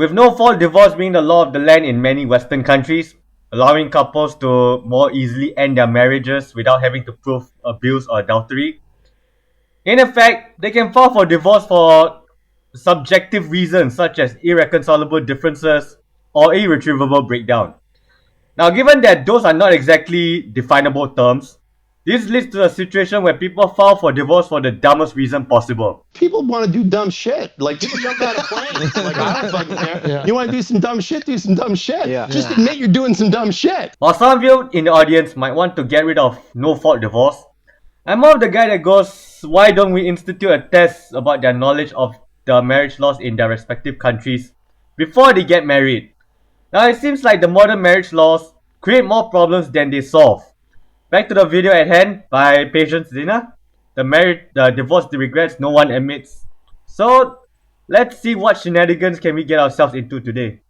With no-fault divorce being the law of the land in many Western countries, allowing couples to more easily end their marriages without having to prove abuse or adultery. In effect, they can file for divorce for subjective reasons such as irreconcilable differences or irretrievable breakdown. Now, given that those are not exactly definable terms, this leads to a situation where people file for divorce for the dumbest reason possible. People want to do dumb shit. Like, people jump out of planes. Like, I don't fucking care. Yeah. You want to do some dumb shit? Do some dumb shit. Yeah. Just admit you're doing some dumb shit. While some of you in the audience might want to get rid of no-fault divorce, I'm more of the guy that goes, why don't we institute a test about their knowledge of the marriage laws in their respective countries before they get married? Now, it seems like the modern marriage laws create more problems than they solve. Back to the video at hand by Patience Zina. The divorce, the regrets no one admits. So, let's see what shenanigans can we get ourselves into today.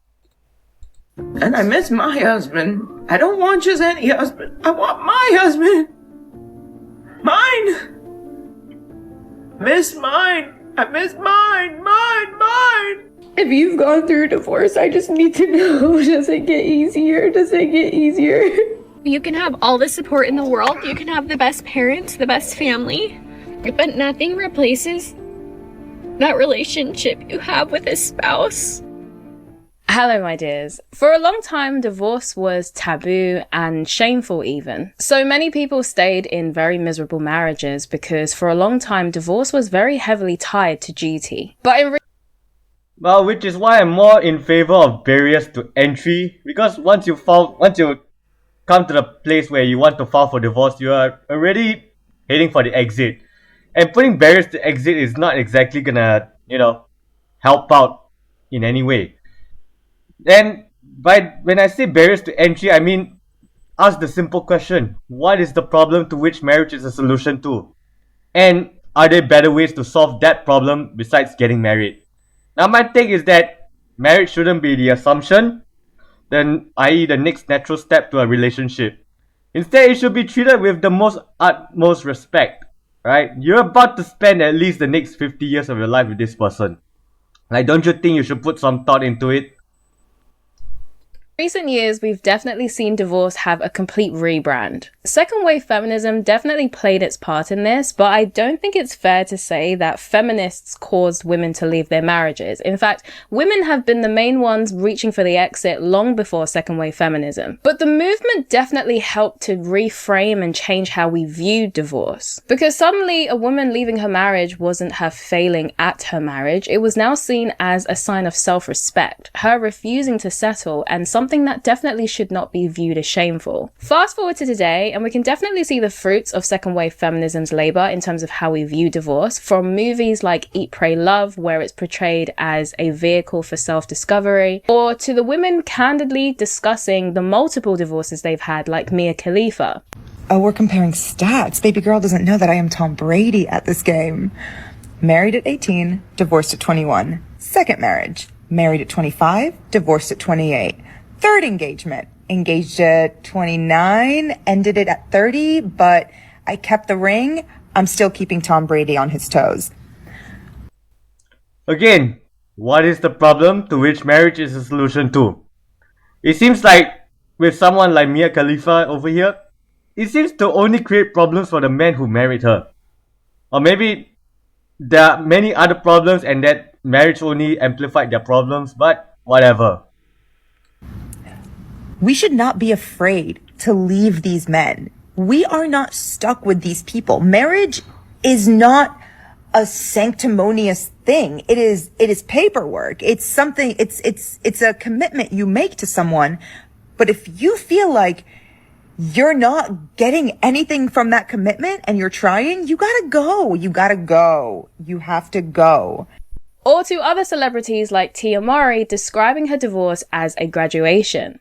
And I miss my husband. I don't want just any husband. I want my husband. Mine. Miss mine. I miss mine. Mine. If you've gone through divorce, I just need to know, does it get easier? Does it get easier? You can have all the support in the world. You can have the best parents, the best family, but nothing replaces that relationship you have with a spouse. Hello, my dears. For a long time, divorce was taboo and shameful even. So many people stayed in very miserable marriages because for a long time, divorce was very heavily tied to duty. Well, which is why I'm more in favor of barriers to entry, because once you come to the place where you want to file for divorce, you are already heading for the exit. And putting barriers to exit is not exactly gonna, help out in any way. Then, when I say barriers to entry, I mean, ask the simple question, what is the problem to which marriage is a solution to? And are there better ways to solve that problem besides getting married? Now, my take is that marriage shouldn't be the assumption, i.e. the next natural step to a relationship. Instead, it should be treated with the utmost respect, right? You're about to spend at least the next 50 years of your life with this person. Like, don't you think you should put some thought into it? Recent years, we've definitely seen divorce have a complete rebrand. Second wave feminism definitely played its part in this, but I don't think it's fair to say that feminists caused women to leave their marriages. In fact, women have been the main ones reaching for the exit long before second wave feminism. But the movement definitely helped to reframe and change how we view divorce. Because suddenly a woman leaving her marriage wasn't her failing at her marriage, it was now seen as a sign of self-respect, her refusing to settle, and something that definitely should not be viewed as shameful. Fast forward to today, and we can definitely see the fruits of second wave feminism's labor in terms of how we view divorce, from movies like Eat, Pray, Love, where it's portrayed as a vehicle for self-discovery, or to the women candidly discussing the multiple divorces they've had, like Mia Khalifa. Oh, we're comparing stats. Baby girl doesn't know that I am Tom Brady at this game. Married at 18, divorced at 21. Second marriage, married at 25, divorced at 28. Third engagement, engaged at 29, ended it at 30, but I kept the ring. I'm still keeping Tom Brady on his toes. Again, what is the problem to which marriage is a solution to? It seems like with someone like Mia Khalifa over here, it seems to only create problems for the men who married her. Or maybe there are many other problems and that marriage only amplified their problems, but whatever. We should not be afraid to leave these men. We are not stuck with these people. Marriage is not a sanctimonious thing. It is paperwork. It's something, it's a commitment you make to someone. But if you feel like you're not getting anything from that commitment and you're trying, you gotta go. You gotta go. You have to go. Or to other celebrities like Tia Mowry describing her divorce as a graduation.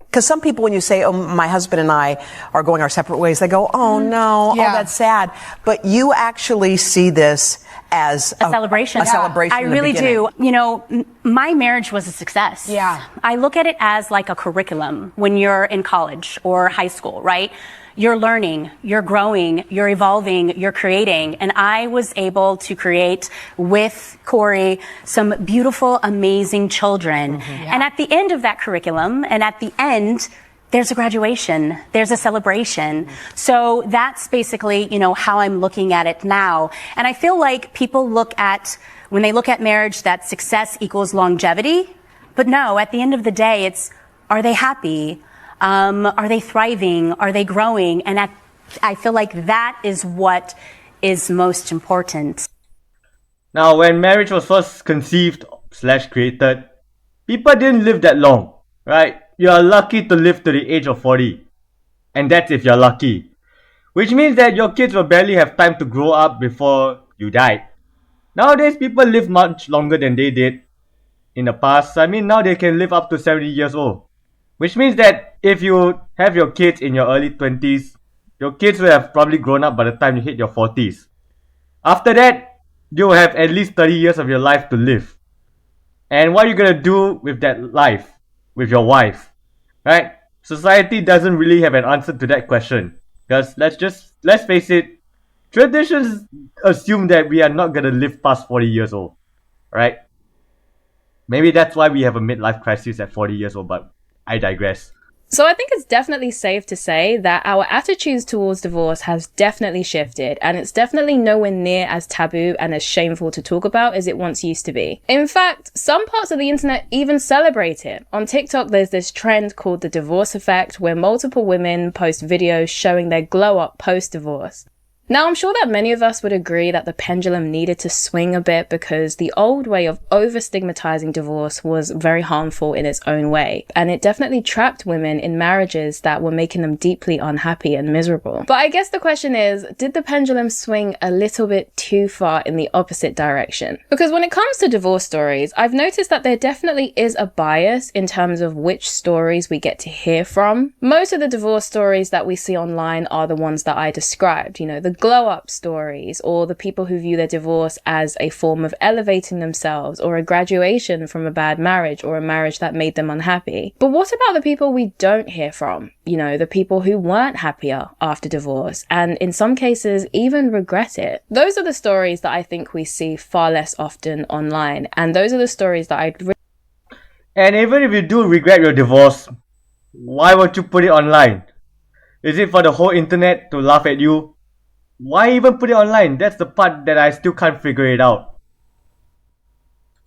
Because some people, when you say, oh, my husband and I are going our separate ways, they go, oh, no, oh, that's sad. But you actually see this as a celebration. A celebration. I really do. You know, my marriage was a success. Yeah. I look at it as like a curriculum when you're in college or high school, right? You're learning, you're growing, you're evolving, you're creating. And I was able to create with Corey some beautiful, amazing children. And at the end of that curriculum, and at the end, there's a graduation, there's a celebration. So that's basically, you know, how I'm looking at it now. And I feel like people when they look at marriage, that success equals longevity. But no, at the end of the day, it's, are they happy? Are they thriving? Are they growing? And I feel like that is what is most important. Now, when marriage was first conceived / created, people didn't live that long, right? You are lucky to live to the age of 40. And that's if you're lucky. Which means that your kids will barely have time to grow up before you died. Nowadays, people live much longer than they did in the past. I mean, now they can live up to 70 years old. Which means that if you have your kids in your early 20s, your kids will have probably grown up by the time you hit your 40s. After that, you'll have at least 30 years of your life to live. And what are you going to do with that life? With your wife? Right? Society doesn't really have an answer to that question. Because let's face it, traditions assume that we are not going to live past 40 years old. Right? Maybe that's why we have a midlife crisis at 40 years old, but I digress. So I think it's definitely safe to say that our attitudes towards divorce has definitely shifted, and it's definitely nowhere near as taboo and as shameful to talk about as it once used to be. In fact, some parts of the internet even celebrate it. On TikTok, there's this trend called the divorce effect, where multiple women post videos showing their glow up post-divorce. Now, I'm sure that many of us would agree that the pendulum needed to swing a bit because the old way of over-stigmatizing divorce was very harmful in its own way, and it definitely trapped women in marriages that were making them deeply unhappy and miserable. But I guess the question is, did the pendulum swing a little bit too far in the opposite direction? Because when it comes to divorce stories, I've noticed that there definitely is a bias in terms of which stories we get to hear from. Most of the divorce stories that we see online are the ones that I described, you know, the glow up stories, or the people who view their divorce as a form of elevating themselves, or a graduation from a bad marriage or a marriage that made them unhappy. But what about the people we don't hear from? You know, the people who weren't happier after divorce, and in some cases even regret it. Those are the stories that I think we see far less often online, and those are the stories that And even if you do regret your divorce, why won't you put it online? Is it for the whole internet to laugh at you? Why even put it online? That's the part that I still can't figure it out.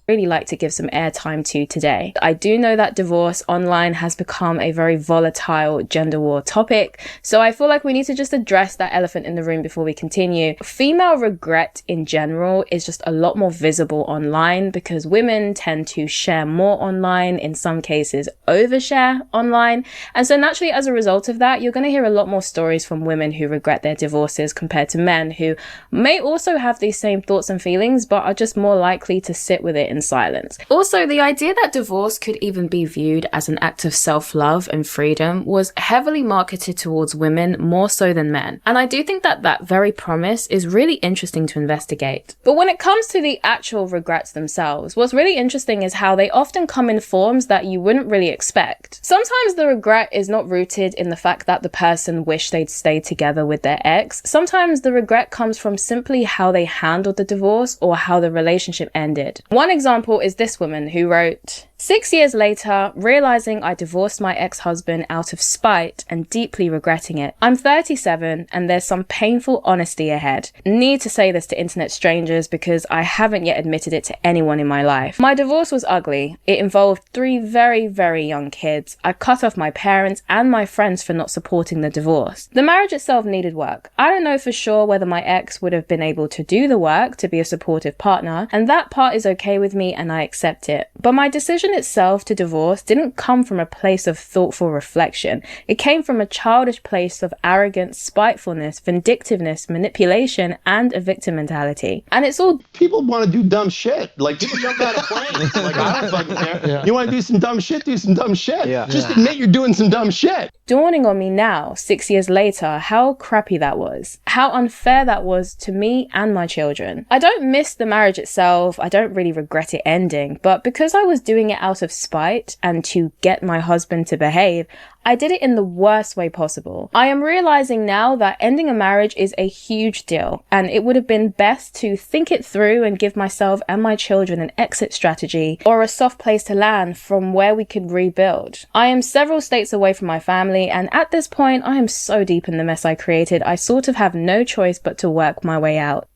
Really like to give some airtime to today. I do know that divorce online has become a very volatile gender war topic, so I feel like we need to just address that elephant in the room before we continue. Female regret in general is just a lot more visible online because women tend to share more online, in some cases overshare online, and so naturally as a result of that, you're going to hear a lot more stories from women who regret their divorces compared to men who may also have these same thoughts and feelings but are just more likely to sit with it in silence. Also, the idea that divorce could even be viewed as an act of self-love and freedom was heavily marketed towards women more so than men. And I do think that that very promise is really interesting to investigate. But when it comes to the actual regrets themselves, what's really interesting is how they often come in forms that you wouldn't really expect. Sometimes the regret is not rooted in the fact that the person wished they'd stayed together with their ex. Sometimes the regret comes from simply how they handled the divorce or how the relationship ended. One example is this woman who wrote, 6 years later, realizing I divorced my ex-husband out of spite and deeply regretting it. I'm 37 and there's some painful honesty ahead. Need to say this to internet strangers because I haven't yet admitted it to anyone in my life. My divorce was ugly. It involved 3 very, very young kids. I cut off my parents and my friends for not supporting the divorce. The marriage itself needed work. I don't know for sure whether my ex would have been able to do the work to be a supportive partner, and that part is okay with me and I accept it. But my decision decision itself to divorce didn't come from a place of thoughtful reflection. It came from a childish place of arrogance, spitefulness, vindictiveness, manipulation, and a victim mentality. And it's all... People want to do dumb shit. Like, people jump out of planes. Like, I don't fucking care. Yeah. You want to do some dumb shit? Do some dumb shit. Yeah. Just admit you're doing some dumb shit. Dawning on me now, 6 years later, how crappy that was. How unfair that was to me and my children. I don't miss the marriage itself. I don't really regret it ending. But because I was doing it out of spite and to get my husband to behave, I did it in the worst way possible. I am realizing now that ending a marriage is a huge deal, and it would have been best to think it through and give myself and my children an exit strategy or a soft place to land from where we could rebuild. I am several states away from my family, and at this point, I am so deep in the mess I created, I sort of have no choice but to work my way out.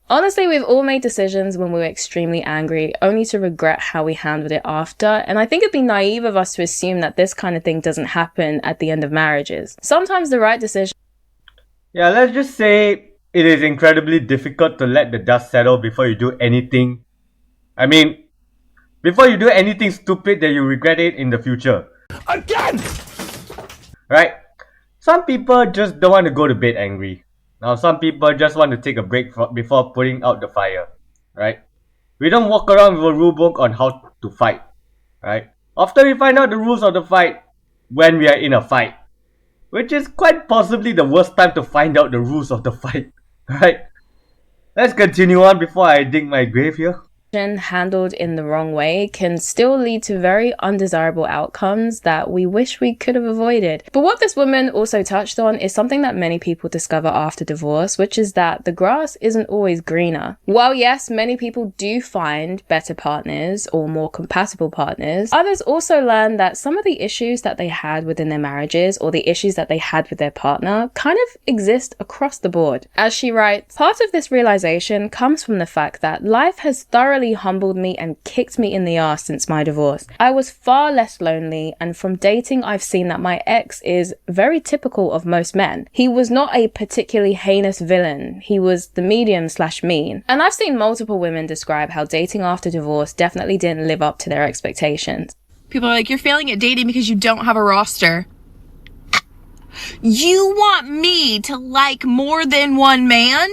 Honestly, we've all made decisions when we were extremely angry, only to regret how we handled it after, and I think it'd be naive of us to assume that this kind of thing doesn't happen at the end of marriages. Sometimes the right decision... Yeah, let's just say it is incredibly difficult to let the dust settle before you do anything. I mean, before you do anything stupid that you regret it in the future. Again! Right? Some people just don't want to go to bed angry. Now, some people just want to take a break before putting out the fire, right? We don't walk around with a rule book on how to fight, right? Often we find out the rules of the fight when we are in a fight, which is quite possibly the worst time to find out the rules of the fight, right? Let's continue on before I dig my grave here. Handled in the wrong way can still lead to very undesirable outcomes that we wish we could have avoided. But what this woman also touched on is something that many people discover after divorce, which is that the grass isn't always greener. While yes, many people do find better partners or more compatible partners, others also learn that some of the issues that they had within their marriages or the issues that they had with their partner kind of exist across the board. As she writes, part of this realization comes from the fact that life has thoroughly humbled me and kicked me in the ass since my divorce. I was far less lonely, and from dating I've seen that my ex is very typical of most men. He was not a particularly heinous villain. He was the medium/mean. And I've seen multiple women describe how dating after divorce definitely didn't live up to their expectations. People are like, you're failing at dating because you don't have a roster. You want me to like more than one man?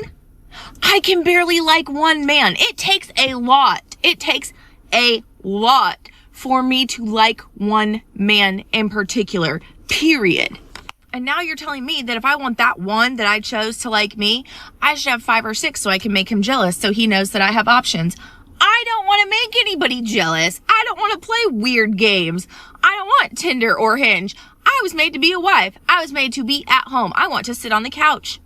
I can barely like one man. It takes a lot. It takes a lot for me to like one man in particular, period. And now you're telling me that if I want that one that I chose to like me, I should have 5 or 6 so I can make him jealous so he knows that I have options. I don't want to make anybody jealous. I don't want to play weird games. I don't want Tinder or Hinge. I was made to be a wife. I was made to be at home. I want to sit on the couch.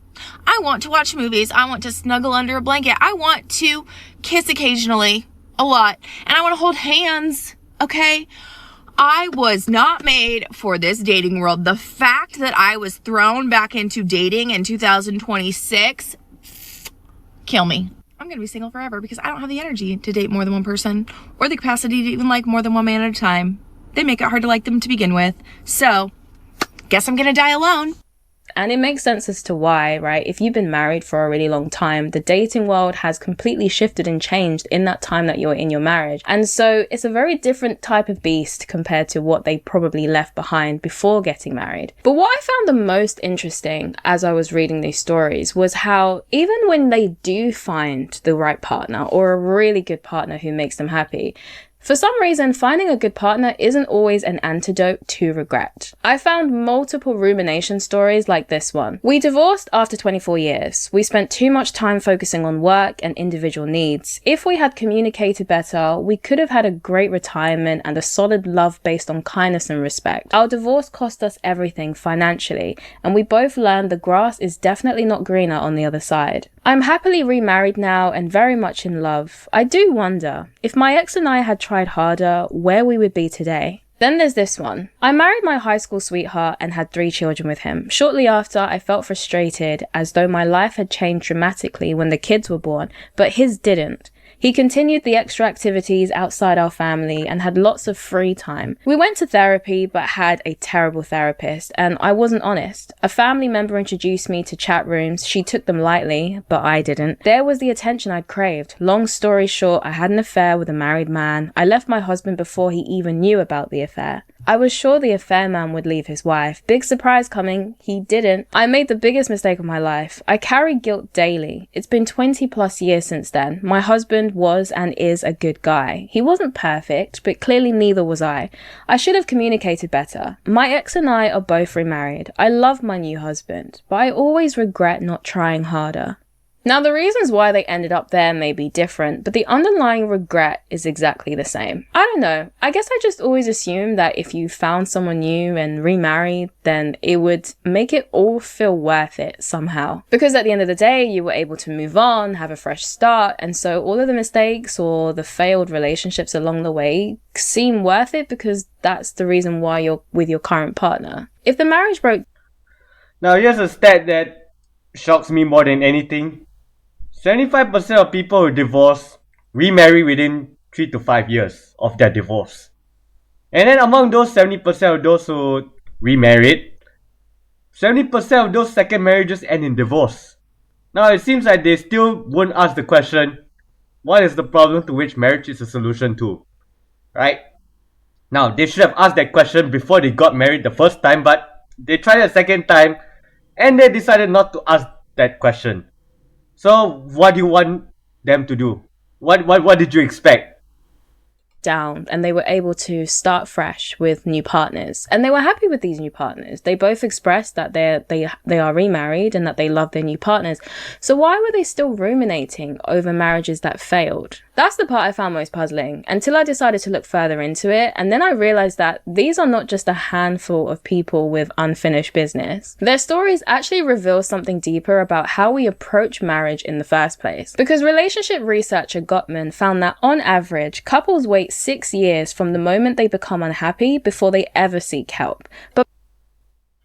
I want to watch movies. I want to snuggle under a blanket. I want to kiss occasionally, a lot. And I want to hold hands, okay? I was not made for this dating world. The fact that I was thrown back into dating in 2026, kill me. I'm going to be single forever because I don't have the energy to date more than one person or the capacity to even like more than one man at a time. They make it hard to like them to begin with. So, guess I'm going to die alone. And it makes sense as to why, right? If you've been married for a really long time, the dating world has completely shifted and changed in that time that you're in your marriage. And so it's a very different type of beast compared to what they probably left behind before getting married. But what I found the most interesting as I was reading these stories was how even when they do find the right partner or a really good partner who makes them happy, for some reason, finding a good partner isn't always an antidote to regret. I found multiple rumination stories like this one. We divorced after 24 years. We spent too much time focusing on work and individual needs. If we had communicated better, we could have had a great retirement and a solid love based on kindness and respect. Our divorce cost us everything financially, and we both learned the grass is definitely not greener on the other side. I'm happily remarried now and very much in love. I do wonder, if my ex and I had tried harder, where we would be today. Then there's this one. I married my high school sweetheart and had 3 children with him. Shortly after, I felt frustrated as though my life had changed dramatically when the kids were born, but his didn't. He continued the extra activities outside our family and had lots of free time. We went to therapy but had a terrible therapist, and I wasn't honest. A family member introduced me to chat rooms. She took them lightly, but I didn't. There was the attention I'd craved. Long story short, I had an affair with a married man. I left my husband before he even knew about the affair. I was sure the affair man would leave his wife. Big surprise coming, he didn't. I made the biggest mistake of my life. I carry guilt daily. It's been 20 plus years since then. My husband was and is a good guy. He wasn't perfect, but clearly neither was I. I should have communicated better. My ex and I are both remarried. I love my new husband, but I always regret not trying harder. Now, the reasons why they ended up there may be different, but the underlying regret is exactly the same. I don't know. I guess I just always assumed that if you found someone new and remarried, then it would make it all feel worth it somehow. Because at the end of the day, you were able to move on, have a fresh start, and so all of the mistakes or the failed relationships along the way seem worth it because that's the reason why you're with your current partner. If the marriage broke... Now, here's a stat that shocks me more than anything. 75% of people who divorce remarry within 3 to 5 years of their divorce. And then among those 70% of those who remarried, 70% of those second marriages end in divorce. Now it seems like they still won't ask the question, what is the problem to which marriage is a solution to? Right? Now they should have asked that question before they got married the first time, but they tried a second time and they decided not to ask that question. So, what do you want them to do? What did you expect? Down, and they were able to start fresh with new partners, and they were happy with these new partners. They both expressed that they are remarried and that they love their new partners. So why were they still ruminating over marriages that failed? That's the part I found most puzzling, until I decided to look further into it, and then I realized that these are not just a handful of people with unfinished business. Their stories actually reveal something deeper about how we approach marriage in the first place. Because relationship researcher Gottman found that on average, couples wait 6 years from the moment they become unhappy before they ever seek help. But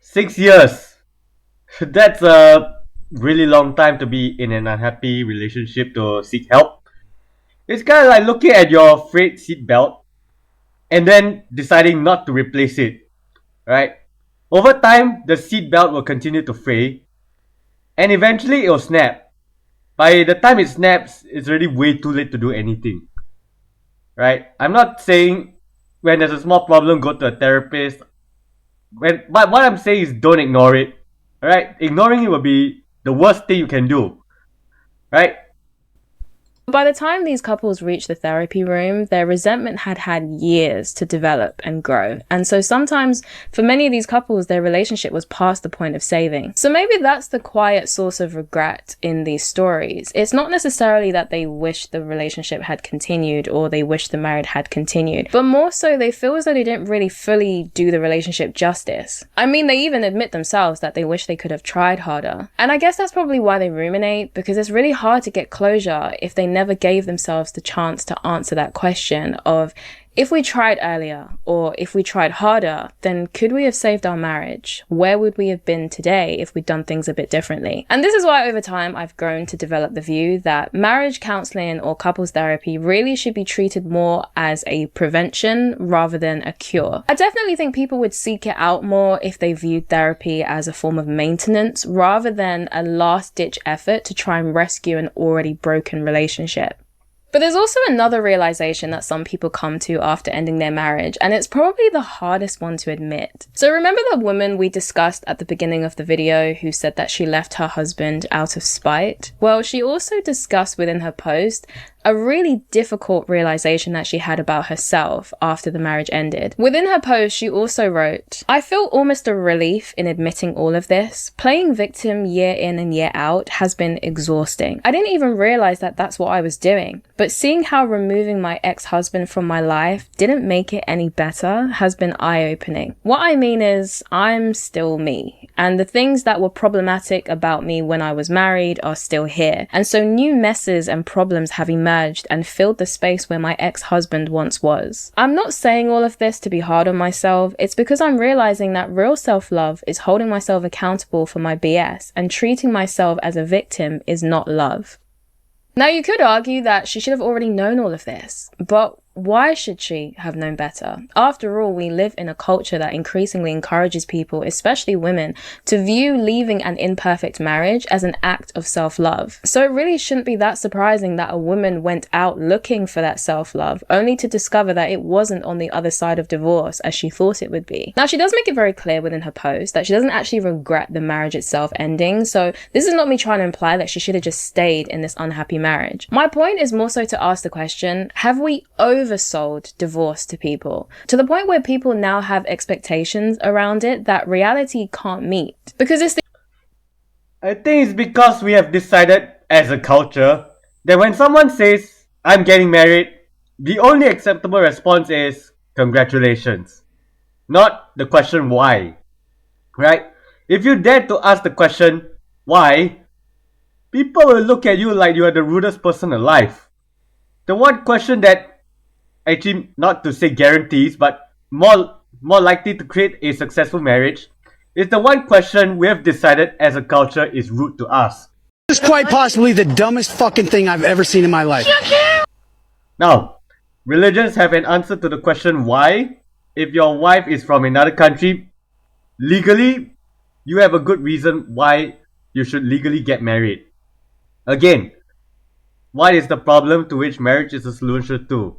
6 years! That's a really long time to be in an unhappy relationship to seek help. It's kind of like looking at your frayed seatbelt and then deciding not to replace it, right? Over time, the seatbelt will continue to fray and eventually it will snap. By the time it snaps, it's already way too late to do anything, right? I'm not saying when there's a small problem, go to a therapist. But what I'm saying is don't ignore it, right? Ignoring it will be the worst thing you can do, right? by the time these couples reached the therapy room, their resentment had had years to develop and grow. And so sometimes, for many of these couples, their relationship was past the point of saving. So maybe that's the quiet source of regret in these stories. It's not necessarily that they wish the relationship had continued or they wish the marriage had continued, but more so they feel as though they didn't really fully do the relationship justice. I mean, they even admit themselves that they wish they could have tried harder. And I guess that's probably why they ruminate, because it's really hard to get closure if they never gave themselves the chance to answer that question of, if we tried earlier or if we tried harder, then could we have saved our marriage? Where would we have been today if we'd done things a bit differently? And this is why over time I've grown to develop the view that marriage counseling or couples therapy really should be treated more as a prevention rather than a cure. I definitely think people would seek it out more if they viewed therapy as a form of maintenance rather than a last-ditch effort to try and rescue an already broken relationship. But there's also another realization that some people come to after ending their marriage, and it's probably the hardest one to admit. So remember the woman we discussed at the beginning of the video who said that she left her husband out of spite? Well, she also discussed within her post a really difficult realization that she had about herself after the marriage ended. Within her post, she also wrote, "I feel almost a relief in admitting all of this. Playing victim year in and year out has been exhausting. I didn't even realize that that's what I was doing. But seeing how removing my ex-husband from my life didn't make it any better has been eye-opening. What I mean is, I'm still me. And the things that were problematic about me when I was married are still here. And so new messes and problems have emerged and filled the space where my ex-husband once was. I'm not saying all of this to be hard on myself. It's because I'm realizing that real self-love is holding myself accountable for my BS, and treating myself as a victim is not love." Now, you could argue that she should have already known all of this, but why should she have known better? After all, we live in a culture that increasingly encourages people, especially women, to view leaving an imperfect marriage as an act of self-love. So it really shouldn't be that surprising that a woman went out looking for that self-love, only to discover that it wasn't on the other side of divorce as she thought it would be. Now, she does make it very clear within her post that she doesn't actually regret the marriage itself ending, so this is not me trying to imply that she should have just stayed in this unhappy marriage. My point is more so to ask the question, have we oversold divorce to people to the point where people now have expectations around it that reality can't meet? Because I think it's because we have decided as a culture that when someone says, I'm getting married, the only acceptable response is, congratulations. Not the question why. Right? If you dare to ask the question, why, people will look at you like you are the rudest person alive. The one question that actually, not to say guarantees, but more likely to create a successful marriage is the one question we have decided as a culture is rude to ask. This is quite possibly the dumbest fucking thing I've ever seen in my life. Now, religions have an answer to the question why. If your wife is from another country, legally, you have a good reason why you should legally get married. Again, what is the problem to which marriage is a solution to?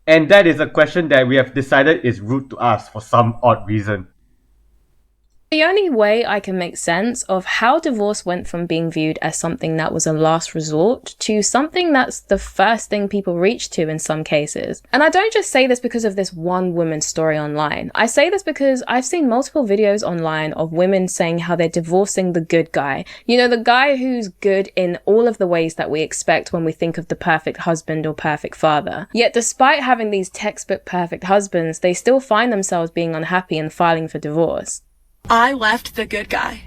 And that is a question that we have decided is rude to ask for some odd reason. The only way I can make sense of how divorce went from being viewed as something that was a last resort to something that's the first thing people reach to in some cases. And I don't just say this because of this one woman's story online. I say this because I've seen multiple videos online of women saying how they're divorcing the good guy. You know, the guy who's good in all of the ways that we expect when we think of the perfect husband or perfect father. Yet despite having these textbook perfect husbands, they still find themselves being unhappy and filing for divorce. I left the good guy.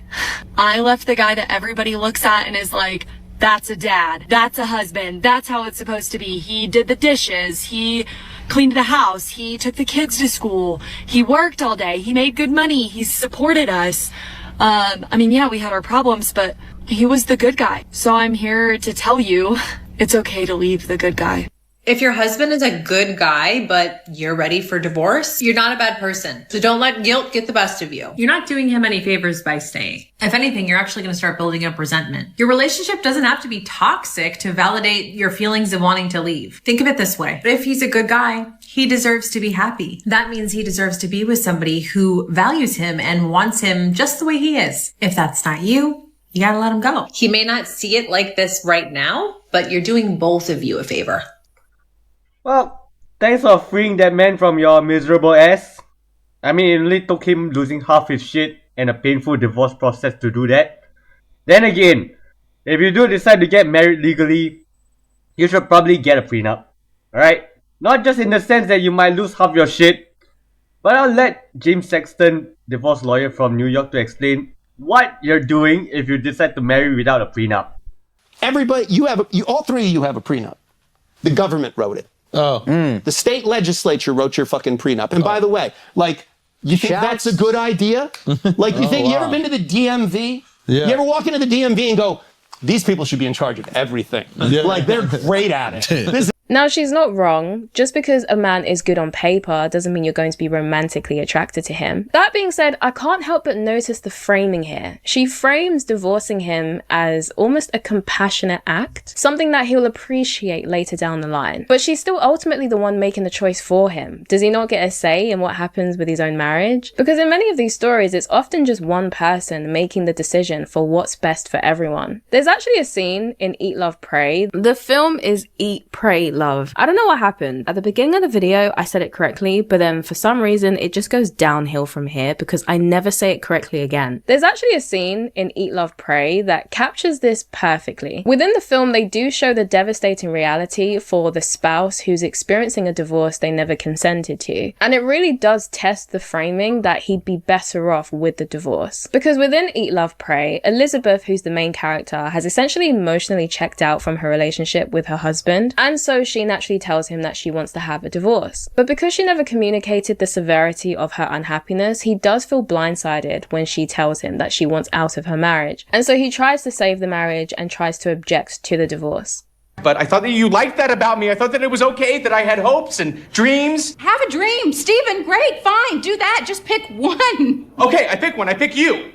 I left the guy that everybody looks at and is like, that's a dad, that's a husband, that's how it's supposed to be. He did the dishes, he cleaned the house, he took the kids to school, he worked all day, he made good money, he supported us. I mean, yeah, we had our problems, but he was the good guy. So I'm here to tell you, it's okay to leave the good guy. If your husband is a good guy, but you're ready for divorce, you're not a bad person. So don't let guilt get the best of you. You're not doing him any favors by staying. If anything, you're actually going to start building up resentment. Your relationship doesn't have to be toxic to validate your feelings of wanting to leave. Think of it this way. If he's a good guy, he deserves to be happy. That means he deserves to be with somebody who values him and wants him just the way he is. If that's not you, you gotta let him go. He may not see it like this right now, but you're doing both of you a favor. Well, thanks for freeing that man from your miserable ass. I mean, it only took him losing half his shit and a painful divorce process to do that. Then again, if you do decide to get married legally, you should probably get a prenup. Alright? Not just in the sense that you might lose half your shit, but I'll let James Sexton, divorce lawyer from New York, to explain what you're doing if you decide to marry without a prenup. Everybody, all three of you have a prenup. The government wrote it. The state legislature wrote your fucking prenup. And by the way, like, you think that's a good idea? Like, you think, you ever been to the DMV? Yeah. You ever walk into the DMV and go, these people should be in charge of everything. Yeah. Like, they're great at it. Now, she's not wrong. Just because a man is good on paper doesn't mean you're going to be romantically attracted to him. That being said, I can't help but notice the framing here. She frames divorcing him as almost a compassionate act, something that he'll appreciate later down the line. But she's still ultimately the one making the choice for him. Does he not get a say in what happens with his own marriage? Because in many of these stories, it's often just one person making the decision for what's best for everyone. There's actually a scene in Eat, Love, Pray. The film is Eat, Pray, Love. I don't know what happened. At the beginning of the video, I said it correctly, but then for some reason, it just goes downhill from here because I never say it correctly again. There's actually a scene in Eat, Love, Pray that captures this perfectly. Within the film, they do show the devastating reality for the spouse who's experiencing a divorce they never consented to. And it really does test the framing that he'd be better off with the divorce. Because within Eat, Love, Pray, Elizabeth, who's the main character, has essentially emotionally checked out from her relationship with her husband, and so she naturally tells him that she wants to have a divorce. But because she never communicated the severity of her unhappiness, he does feel blindsided when she tells him that she wants out of her marriage. And so he tries to save the marriage and tries to object to the divorce. But I thought that you liked that about me. I thought that it was okay, that I had hopes and dreams. Have a dream. Steven, great, fine, do that. Just pick one. Okay, I pick one. I pick you.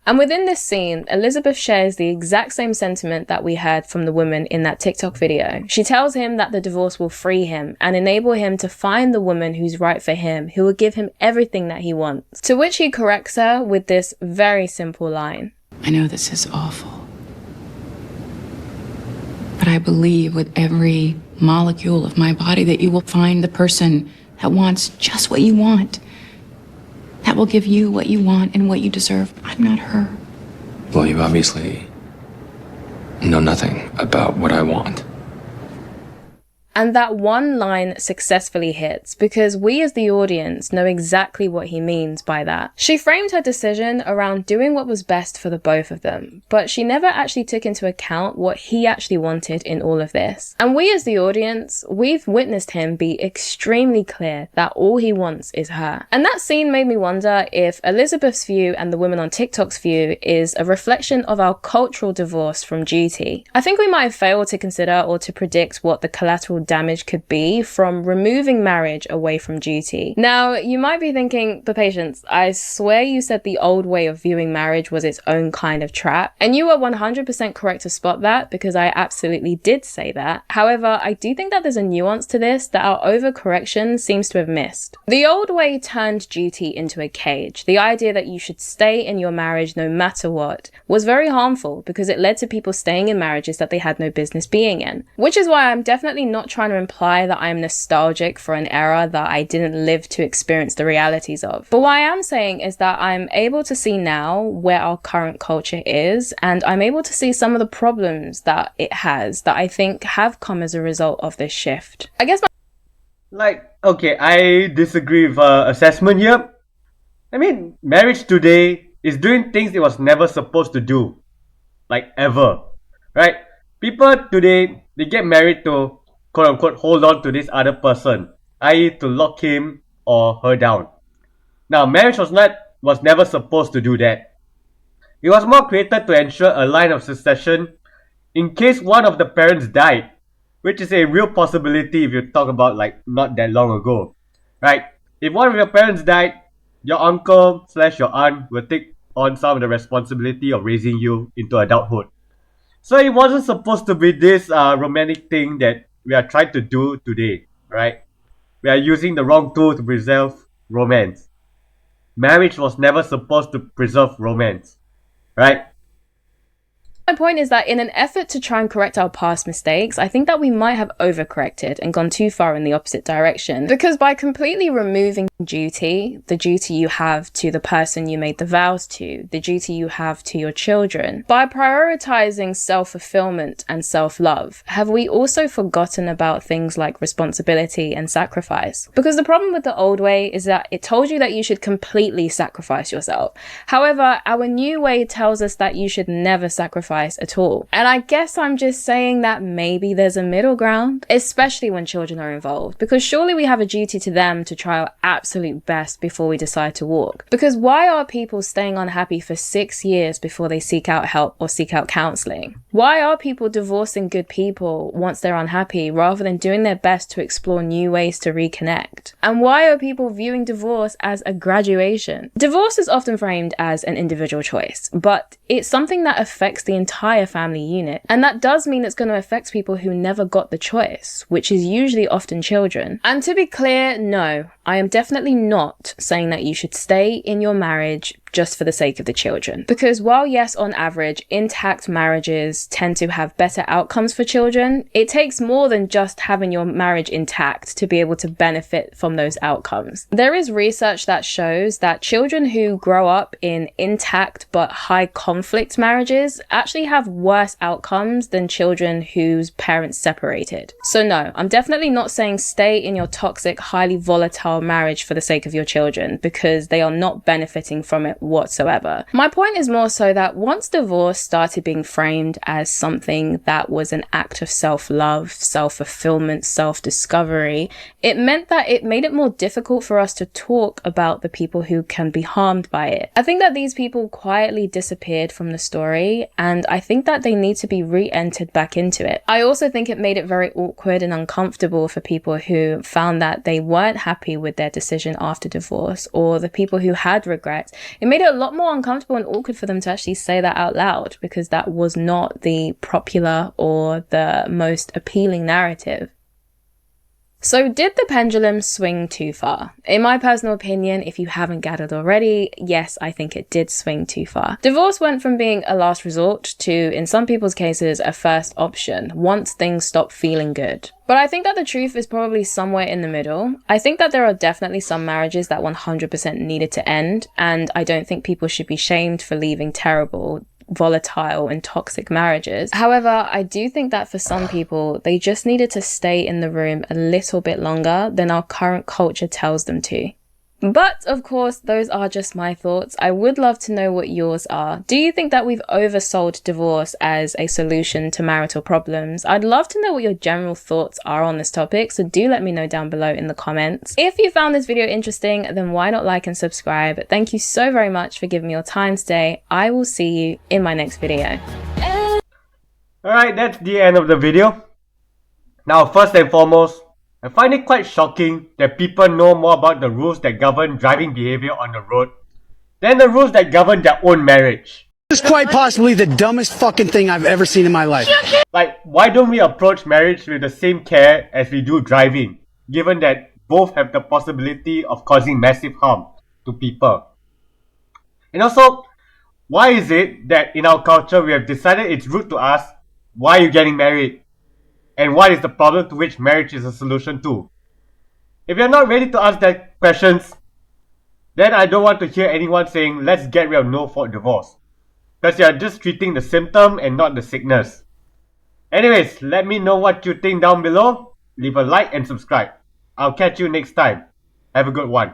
And within this scene, Elizabeth shares the exact same sentiment that we heard from the woman in that TikTok video. She tells him that the divorce will free him and enable him to find the woman who's right for him, who will give him everything that he wants. To which he corrects her with this very simple line. I know this is awful, but I believe with every molecule of my body that you will find the person that wants just what you want. That will give you what you want and what you deserve. I'm not her. Well, you obviously know nothing about what I want. And that one line successfully hits because we as the audience know exactly what he means by that. She framed her decision around doing what was best for the both of them, but she never actually took into account what he actually wanted in all of this. And we as the audience, we've witnessed him be extremely clear that all he wants is her. And that scene made me wonder if Elizabeth's view and the woman on TikTok's view is a reflection of our cultural divorce from duty. I think we might have failed to consider or to predict what the collateral damage could be from removing marriage away from duty. Now, you might be thinking, but Patience, I swear you said the old way of viewing marriage was its own kind of trap. And you are 100% correct to spot that because I absolutely did say that. However, I do think that there's a nuance to this that our overcorrection seems to have missed. The old way turned duty into a cage. The idea that you should stay in your marriage no matter what was very harmful because it led to people staying in marriages that they had no business being in. Which is why I'm definitely not trying to imply that I'm nostalgic for an era that I didn't live to experience the realities of. But what I am saying is that I'm able to see now where our current culture is, and I'm able to see some of the problems that it has that I think have come as a result of this shift. I guess okay, I disagree with her assessment here. I mean, marriage today is doing things it was never supposed to do. Like, ever. Right? People today, they get married to quote-unquote hold on to this other person, i.e. to lock him or her down. Now, marriage was never supposed to do that. It was more created to ensure a line of succession in case one of the parents died, which is a real possibility if you talk about like not that long ago. Right? If one of your parents died, your uncle / your aunt will take on some of the responsibility of raising you into adulthood. So it wasn't supposed to be this romantic thing that we are trying to do today, right? We are using the wrong tool to preserve romance. Marriage was never supposed to preserve romance, right? My point is that in an effort to try and correct our past mistakes, I think that we might have overcorrected and gone too far in the opposite direction. Because by completely removing duty, the duty you have to the person you made the vows to, the duty you have to your children, by prioritizing self-fulfillment and self-love, have we also forgotten about things like responsibility and sacrifice? Because the problem with the old way is that it told you that you should completely sacrifice yourself. However, our new way tells us that you should never sacrifice at all. And I guess I'm just saying that maybe there's a middle ground, especially when children are involved, because surely we have a duty to them to try our absolute best before we decide to walk. Because why are people staying unhappy for 6 years before they seek out help or seek out counseling? Why are people divorcing good people once they're unhappy rather than doing their best to explore new ways to reconnect? And why are people viewing divorce as a graduation? Divorce is often framed as an individual choice, but it's something that affects the entire family unit. And that does mean it's going to affect people who never got the choice, which is usually often children. And to be clear, no, I am definitely not saying that you should stay in your marriage just for the sake of the children. Because while yes, on average, intact marriages tend to have better outcomes for children, it takes more than just having your marriage intact to be able to benefit from those outcomes. There is research that shows that children who grow up in intact but high conflict marriages actually have worse outcomes than children whose parents separated. So no, I'm definitely not saying stay in your toxic, highly volatile marriage for the sake of your children, because they are not benefiting from it whatsoever. My point is more so that once divorce started being framed as something that was an act of self-love, self-fulfillment, self-discovery, it meant that it made it more difficult for us to talk about the people who can be harmed by it. I think that these people quietly disappeared from the story, and I think that they need to be re-entered back into it. I also think it made it very awkward and uncomfortable for people who found that they weren't happy with their decision after divorce, or the people who had regrets. It made it a lot more uncomfortable and awkward for them to actually say that out loud, because that was not the popular or the most appealing narrative. So did the pendulum swing too far? In my personal opinion, if you haven't gathered already, yes, I think it did swing too far. Divorce went from being a last resort to, in some people's cases, a first option once things stopped feeling good. But I think that the truth is probably somewhere in the middle. I think that there are definitely some marriages that 100% needed to end, and I don't think people should be shamed for leaving terrible, volatile and toxic marriages. However, I do think that for some people, they just needed to stay in the room a little bit longer than our current culture tells them to. But of course, those are just my thoughts. I would love to know what yours are. Do you think that we've oversold divorce as a solution to marital problems? I'd love to know what your general thoughts are on this topic, so do let me know down below in the comments. If you found this video interesting, then why not like and subscribe? Thank you so very much for giving me your time today. I will see you in my next video. Alright, that's the end of the video. Now, first and foremost, I find it quite shocking that people know more about the rules that govern driving behavior on the road than the rules that govern their own marriage. This is quite possibly the dumbest fucking thing I've ever seen in my life. Like, why don't we approach marriage with the same care as we do driving, given that both have the possibility of causing massive harm to people? And also, why is it that in our culture we have decided it's rude to ask, why are you getting married? And what is the problem to which marriage is a solution to? If you're not ready to ask that questions, then I don't want to hear anyone saying, let's get rid of no-fault divorce. Because you're just treating the symptom and not the sickness. Anyways, let me know what you think down below. Leave a like and subscribe. I'll catch you next time. Have a good one.